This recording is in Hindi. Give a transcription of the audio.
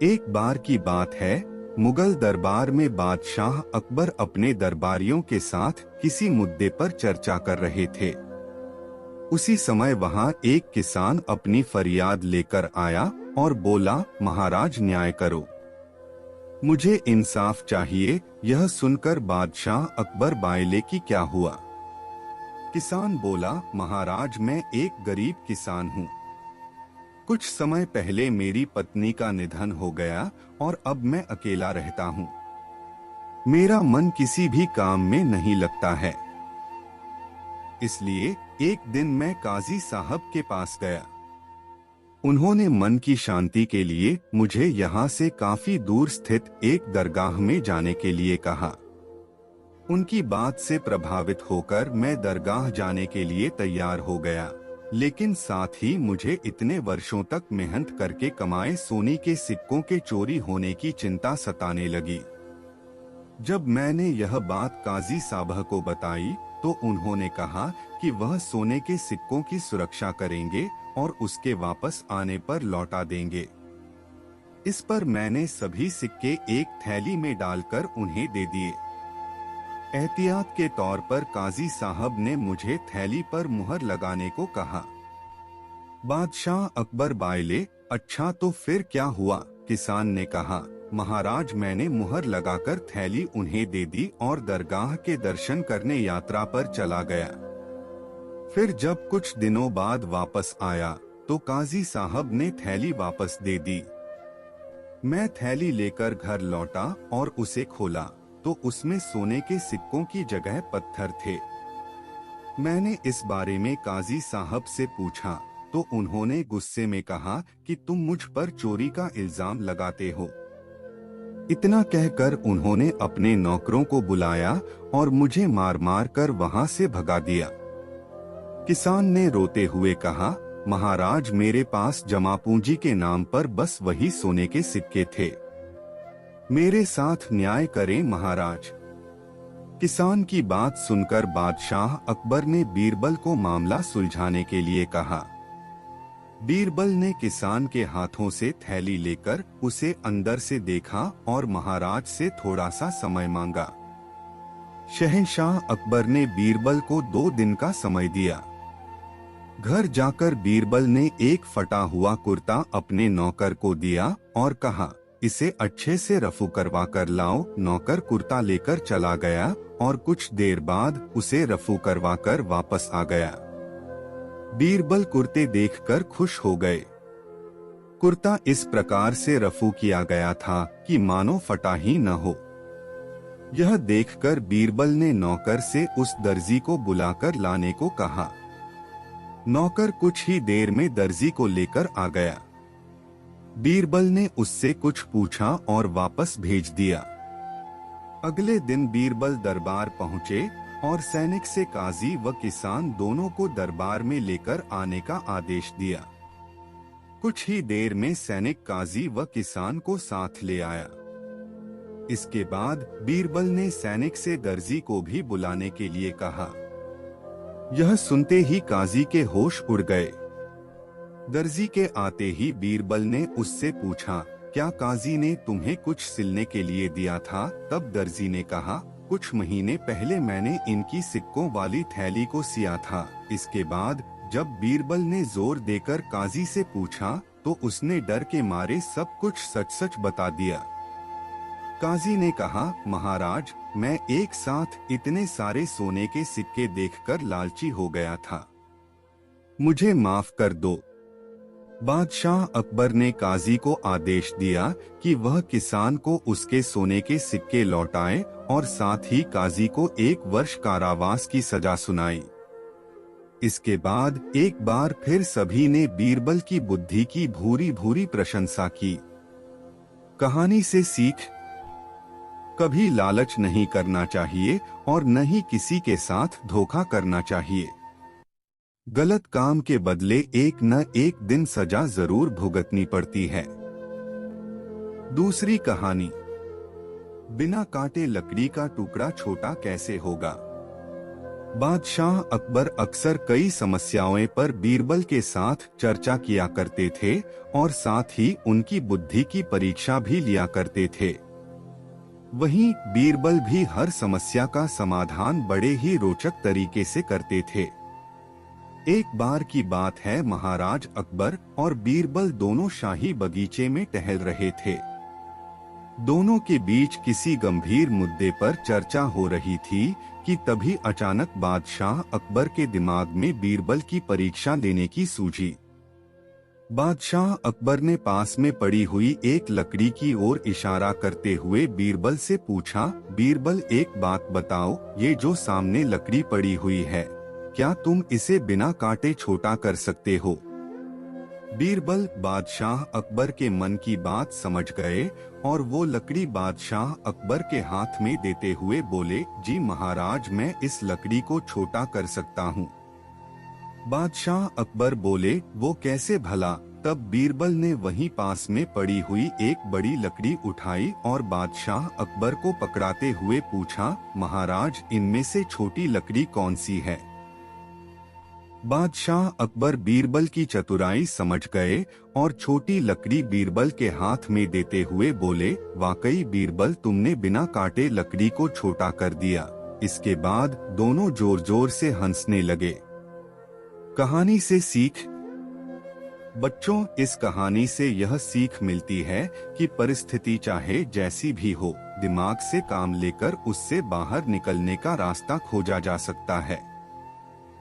एक बार की बात है, मुगल दरबार में बादशाह अकबर अपने दरबारियों के साथ किसी मुद्दे पर चर्चा कर रहे थे। उसी समय वहां एक किसान अपनी फरियाद लेकर आया और बोला, महाराज न्याय करो, मुझे इंसाफ चाहिए। यह सुनकर बादशाह अकबर बायले कि क्या हुआ। किसान बोला, महाराज मैं एक गरीब किसान हूँ। कुछ समय पहले मेरी पत्नी का निधन हो गया और अब मैं अकेला रहता हूँ। मेरा मन किसी भी काम में नहीं लगता है। इसलिए एक दिन मैं काजी साहब के पास गया। उन्होंने मन की शांति के लिए मुझे यहाँ से काफी दूर स्थित एक दरगाह में जाने के लिए कहा। उनकी बात से प्रभावित होकर मैं दरगाह जाने के लिए तैयार हो गया, लेकिन साथ ही मुझे इतने वर्षों तक मेहनत करके कमाए सोने के सिक्कों के चोरी होने की चिंता सताने लगी। जब मैंने यह बात काजी साहब को बताई तो उन्होंने कहा कि वह सोने के सिक्कों की सुरक्षा करेंगे और उसके वापस आने पर लौटा देंगे। इस पर मैंने सभी सिक्के एक थैली में डालकर उन्हें दे दिए। एहतियात के तौर पर काजी साहब ने मुझे थैली पर मुहर लगाने को कहा। बादशाह अकबर बायले, अच्छा तो फिर क्या हुआ? किसान ने कहा, महाराज मैंने मुहर लगाकर थैली उन्हें दे दी और दरगाह के दर्शन करने यात्रा पर चला गया। फिर जब कुछ दिनों बाद वापस आया तो काजी साहब ने थैली वापस दे दी। मैं थैली लेकर घर लौटा और उसे खोला तो उसमें सोने के सिक्कों की जगह पत्थर थे। मैंने इस बारे में काजी साहब से पूछा तो उन्होंने गुस्से में कहा कि तुम मुझ पर चोरी का इल्जाम लगाते हो। इतना कहकर उन्होंने अपने नौकरों को बुलाया और मुझे मार मार कर वहां से भगा दिया। किसान ने रोते हुए कहा, महाराज मेरे पास जमा पूंजी के नाम पर बस वही सोने के सिक्के थे। मेरे साथ न्याय करें महाराज। किसान की बात सुनकर बादशाह अकबर ने बीरबल को मामला सुलझाने के लिए कहा। बीरबल ने किसान के हाथों से थैली लेकर उसे अंदर से देखा और महाराज से थोड़ा सा समय मांगा। शहंशाह अकबर ने बीरबल को 2 दिन का समय दिया। घर जाकर बीरबल ने एक फटा हुआ कुर्ता अपने नौकर को दिया और कहा, इसे अच्छे से रफू करवा कर लाओ। नौकर कुर्ता लेकर चला गया और कुछ देर बाद उसे रफू करवा कर वापस आ गया। बीरबल कुर्ते देखकर खुश हो गए। कुर्ता इस प्रकार से रफू किया गया था कि मानो फटा ही न हो। यह देखकर बीरबल ने नौकर से उस दर्जी को बुलाकर लाने को कहा। नौकर कुछ ही देर में दर्जी को लेकर आ गया। बीरबल ने उससे कुछ पूछा और वापस भेज दिया। अगले दिन बीरबल दरबार पहुंचे और सैनिक से काजी व किसान दोनों को दरबार में लेकर आने का आदेश दिया। कुछ ही देर में सैनिक काजी व किसान को साथ ले आया। इसके बाद बीरबल ने सैनिक से दर्जी को भी बुलाने के लिए कहा। यह सुनते ही काजी के होश उड़ गए। दर्जी के आते ही बीरबल ने उससे पूछा, क्या काजी ने तुम्हें कुछ सिलने के लिए दिया था? तब दर्जी ने कहा, कुछ महीने पहले मैंने इनकी सिक्कों वाली थैली को सिया था। इसके बाद जब बीरबल ने जोर देकर काजी से पूछा तो उसने डर के मारे सब कुछ सच सच बता दिया। काजी ने कहा, महाराज मैं एक साथ इतने सारे सोने के सिक्के देखकर लालची हो गया था, मुझे माफ कर दो। बादशाह अकबर ने काजी को आदेश दिया कि वह किसान को उसके सोने के सिक्के लौटाए और साथ ही काजी को 1 वर्ष कारावास की सजा सुनाई। इसके बाद एक बार फिर सभी ने बीरबल की बुद्धि की भूरी भूरी प्रशंसा की। कहानी से सीख, कभी लालच नहीं करना चाहिए और न ही किसी के साथ धोखा करना चाहिए। गलत काम के बदले एक न एक दिन सजा जरूर भुगतनी पड़ती है। दूसरी कहानी, बिना काटे लकड़ी का टुकड़ा छोटा कैसे होगा। बादशाह अकबर अक्सर कई समस्याओं पर बीरबल के साथ चर्चा किया करते थे और साथ ही उनकी बुद्धि की परीक्षा भी लिया करते थे। वहीं बीरबल भी हर समस्या का समाधान बड़े ही रोचक तरीके से करते थे। एक बार की बात है, महाराज अकबर और बीरबल दोनों शाही बगीचे में टहल रहे थे। दोनों के बीच किसी गंभीर मुद्दे पर चर्चा हो रही थी कि तभी अचानक बादशाह अकबर के दिमाग में बीरबल की परीक्षा लेने की सूझी। बादशाह अकबर ने पास में पड़ी हुई एक लकड़ी की ओर इशारा करते हुए बीरबल से पूछा, बीरबल एक बात बताओ, ये जो सामने लकड़ी पड़ी हुई है, क्या तुम इसे बिना काटे छोटा कर सकते हो? बीरबल बादशाह अकबर के मन की बात समझ गए और वो लकड़ी बादशाह अकबर के हाथ में देते हुए बोले, जी महाराज, मैं इस लकड़ी को छोटा कर सकता हूँ। बादशाह अकबर बोले, वो कैसे भला? तब बीरबल ने वहीं पास में पड़ी हुई एक बड़ी लकड़ी उठाई और बादशाह अकबर को पकड़ाते हुए पूछा, महाराज, इनमें से छोटी लकड़ी कौन सी है? बादशाह अकबर बीरबल की चतुराई समझ गए और छोटी लकड़ी बीरबल के हाथ में देते हुए बोले, वाकई बीरबल, तुमने बिना काटे लकड़ी को छोटा कर दिया। इसके बाद दोनों जोर जोर से हंसने लगे। कहानी से सीख। बच्चों, इस कहानी से यह सीख मिलती है कि परिस्थिति चाहे जैसी भी हो, दिमाग से काम लेकर उससे बाहर निकलने का रास्ता खोजा जा सकता है।